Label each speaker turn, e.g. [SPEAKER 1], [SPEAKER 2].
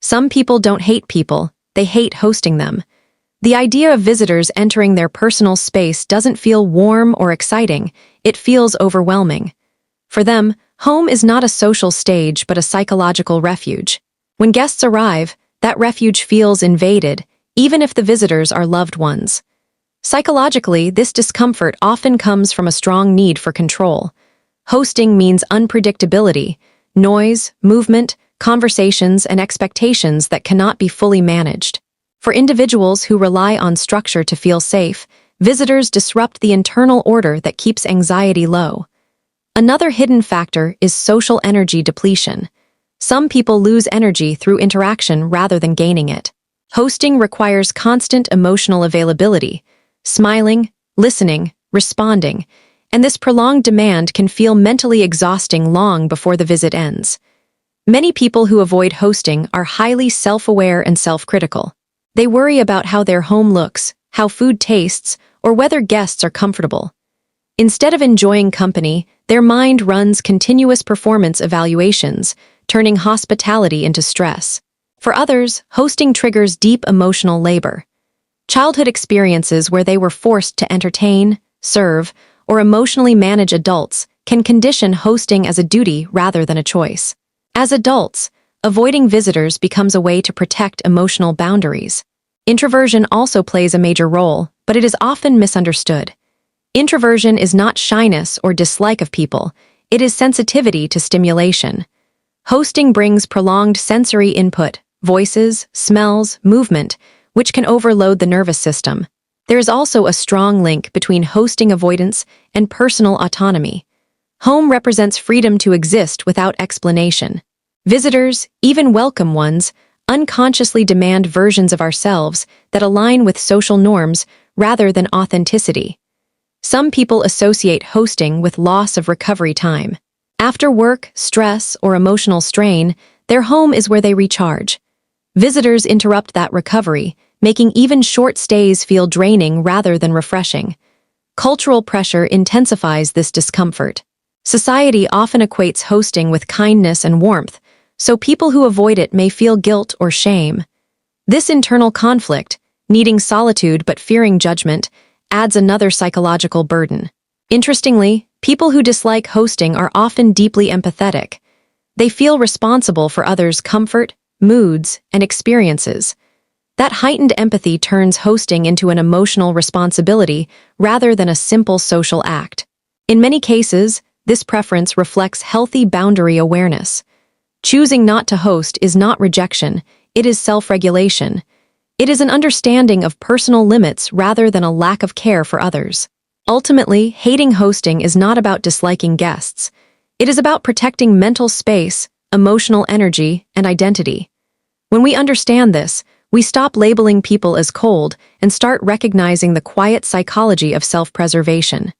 [SPEAKER 1] Some people don't hate people, they hate hosting them. The idea of visitors entering their personal space doesn't feel warm or exciting, it feels overwhelming. For them, home is not a social stage but a psychological refuge. When guests arrive, that refuge feels invaded, even if the visitors are loved ones. Psychologically, this discomfort often comes from a strong need for control. Hosting means unpredictability, noise, movement, conversations, and expectations that cannot be fully managed. For individuals who rely on structure to feel safe, visitors disrupt the internal order that keeps anxiety low. Another hidden factor is social energy depletion. Some people lose energy through interaction rather than gaining it. Hosting requires constant emotional availability, smiling, listening, responding, and this prolonged demand can feel mentally exhausting long before the visit ends. Many people who avoid hosting are highly self-aware and self-critical. They worry about how their home looks, how food tastes, or whether guests are comfortable. Instead of enjoying company, their mind runs continuous performance evaluations, turning hospitality into stress. For others, hosting triggers deep emotional labor. Childhood experiences where they were forced to entertain, serve, or emotionally manage adults can condition hosting as a duty rather than a choice. As adults, avoiding visitors becomes a way to protect emotional boundaries. Introversion also plays a major role, but it is often misunderstood. Introversion is not shyness or dislike of people, it is sensitivity to stimulation. Hosting brings prolonged sensory input, voices, smells, movement, which can overload the nervous system. There is also a strong link between hosting avoidance and personal autonomy. Home represents freedom to exist without explanation. Visitors, even welcome ones, unconsciously demand versions of ourselves that align with social norms rather than authenticity. Some people associate hosting with loss of recovery time. After work, stress, or emotional strain, their home is where they recharge. Visitors interrupt that recovery, making even short stays feel draining rather than refreshing. Cultural pressure intensifies this discomfort. Society often equates hosting with kindness and warmth, so people who avoid it may feel guilt or shame. This internal conflict, needing solitude but fearing judgment, adds another psychological burden. Interestingly, people who dislike hosting are often deeply empathetic. They feel responsible for others' comfort, moods, and experiences. That heightened empathy turns hosting into an emotional responsibility rather than a simple social act. In many cases, this preference reflects healthy boundary awareness. Choosing not to host is not rejection, it is self-regulation. It is an understanding of personal limits rather than a lack of care for others. Ultimately, hating hosting is not about disliking guests. It is about protecting mental space, emotional energy, and identity. When we understand this, we stop labeling people as cold and start recognizing the quiet psychology of self-preservation.